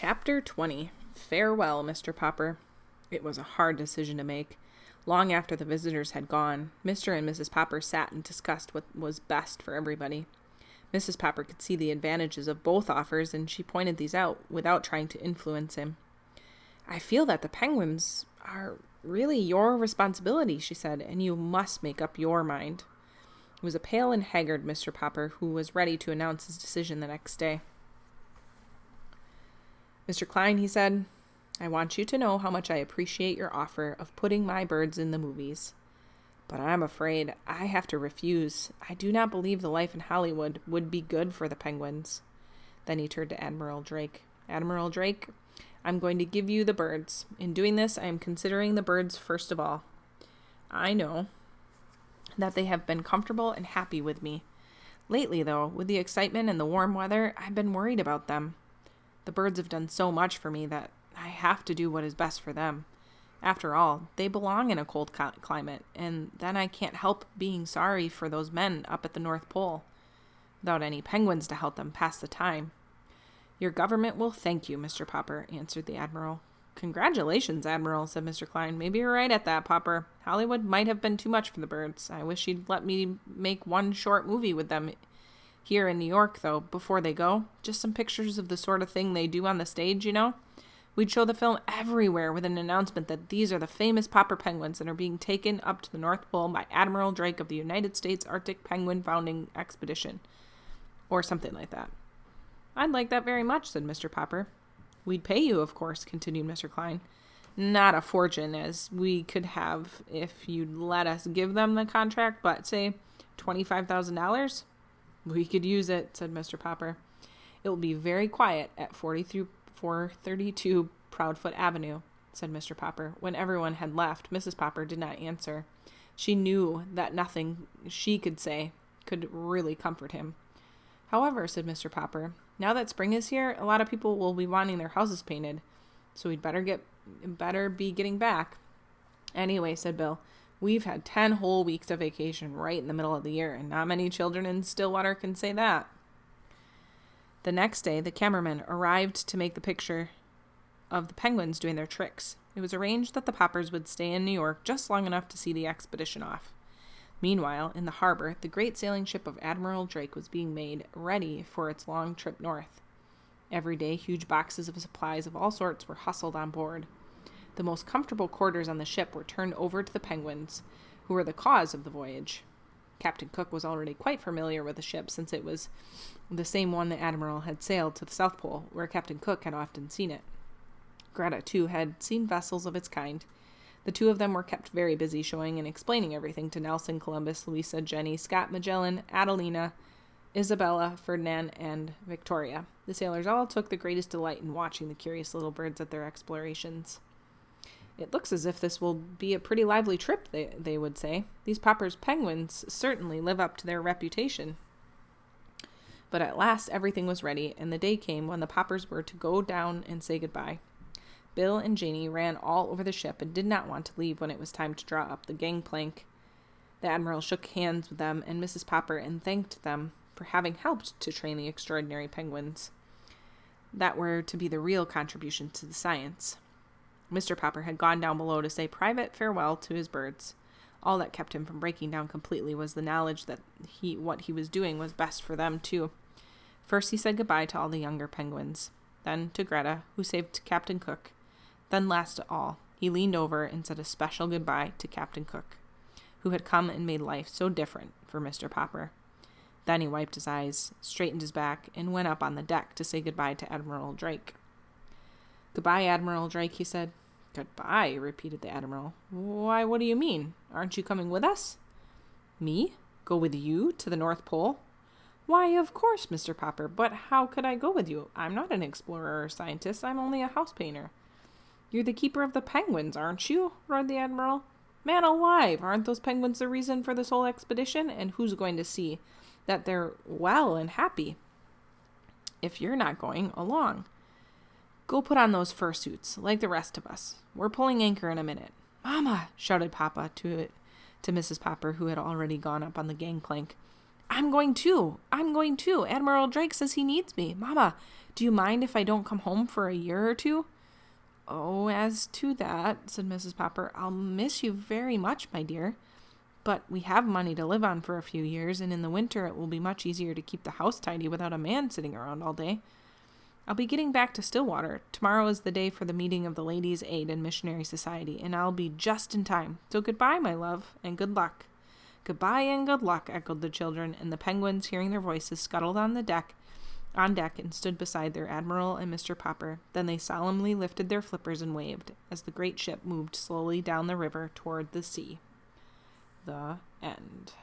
Chapter 20. Farewell, Mr. Popper. It was a hard decision to make. Long after the visitors had gone, Mr. and Mrs. Popper sat and discussed what was best for everybody. Mrs. Popper could see the advantages of both offers, and she pointed these out without trying to influence him. I feel that the penguins are really your responsibility, she said, and you must make up your mind. It was a pale and haggard Mr. Popper who was ready to announce his decision the next day. Mr. Klein, he said, I want you to know how much I appreciate your offer of putting my birds in the movies. But I'm afraid I have to refuse. I do not believe the life in Hollywood would be good for the penguins. Then he turned to Admiral Drake. Admiral Drake, I'm going to give you the birds. In doing this, I am considering the birds first of all. I know that they have been comfortable and happy with me. Lately, though, with the excitement and the warm weather, I've been worried about them. The birds have done so much for me that I have to do what is best for them. After all, they belong in a cold climate, and then I can't help being sorry for those men up at the North Pole, without any penguins to help them pass the time. Your government will thank you, Mr. Popper, answered the Admiral. Congratulations, Admiral, said Mr. Klein. Maybe you're right at that, Popper. Hollywood might have been too much for the birds. I wish you'd let me make one short movie with them here in New York, though, before they go. Just some pictures of the sort of thing they do on the stage, you know? We'd show the film everywhere with an announcement that these are the famous Popper penguins that are being taken up to the North Pole by Admiral Drake of the United States Arctic Penguin Founding Expedition. Or something like that. I'd like that very much, said Mr. Popper. We'd pay you, of course, continued Mr. Klein. Not a fortune, as we could have if you'd let us give them the contract, but say $25,000? We could use it, said Mr. Popper. It will be very quiet at 432 Proudfoot Avenue, said Mr. Popper. When everyone had left, Mrs. Popper did not answer. She knew that nothing she could say could really comfort him. However, said Mr. Popper, now that spring is here, a lot of people will be wanting their houses painted, so we'd better be getting back. Anyway, said Bill, we've had 10 whole weeks of vacation right in the middle of the year, and not many children in Stillwater can say that. The next day, the cameraman arrived to make the picture of the penguins doing their tricks. It was arranged that the Poppers would stay in New York just long enough to see the expedition off. Meanwhile, in the harbor, the great sailing ship of Admiral Drake was being made ready for its long trip north. Every day, huge boxes of supplies of all sorts were hustled on board. The most comfortable quarters on the ship were turned over to the penguins, who were the cause of the voyage. Captain Cook was already quite familiar with the ship, since it was the same one the Admiral had sailed to the South Pole, where Captain Cook had often seen it. Greta, too, had seen vessels of its kind. The two of them were kept very busy showing and explaining everything to Nelson, Columbus, Louisa, Jenny, Scott, Magellan, Adelina, Isabella, Ferdinand, and Victoria. The sailors all took the greatest delight in watching the curious little birds at their explorations. It looks as if this will be a pretty lively trip, they would say. These Popper's penguins certainly live up to their reputation. But at last everything was ready, and the day came when the Poppers were to go down and say goodbye. Bill and Janey ran all over the ship and did not want to leave when it was time to draw up the gangplank. The Admiral shook hands with them and Mrs. Popper and thanked them for having helped to train the extraordinary penguins that were to be the real contribution to the science. Mr. Popper had gone down below to say private farewell to his birds. All that kept him from breaking down completely was the knowledge that what he was doing was best for them, too. First he said goodbye to all the younger penguins, then to Greta, who saved Captain Cook. Then last of all, he leaned over and said a special goodbye to Captain Cook, who had come and made life so different for Mr. Popper. Then he wiped his eyes, straightened his back, and went up on the deck to say goodbye to Admiral Drake. Goodbye, Admiral Drake, he said. Goodbye, repeated the Admiral. Why, what do you mean? Aren't you coming with us? Me? Go with you to the North Pole? Why, of course, Mr. Popper, but how could I go with you? I'm not an explorer or scientist. I'm only a house painter. You're the keeper of the penguins, aren't you? Roared the Admiral. Man alive, aren't those penguins the reason for this whole expedition? And who's going to see that they're well and happy if you're not going along? Go put on those fursuits, like the rest of us. We're pulling anchor in a minute. Mama, shouted Papa to Mrs. Popper, who had already gone up on the gangplank. I'm going too. Admiral Drake says he needs me. Mama, do you mind if I don't come home for a year or two? Oh, as to that, said Mrs. Popper, I'll miss you very much, my dear. But we have money to live on for a few years, and in the winter it will be much easier to keep the house tidy without a man sitting around all day. I'll be getting back to Stillwater. Tomorrow is the day for the meeting of the Ladies' Aid and Missionary Society, and I'll be just in time. So goodbye, my love, and good luck. Goodbye and good luck, echoed the children, and the Penguins, hearing their voices, scuttled on deck and stood beside their Admiral and Mr. Popper. Then they solemnly lifted their flippers and waved as the great ship moved slowly down the river toward the sea. The end.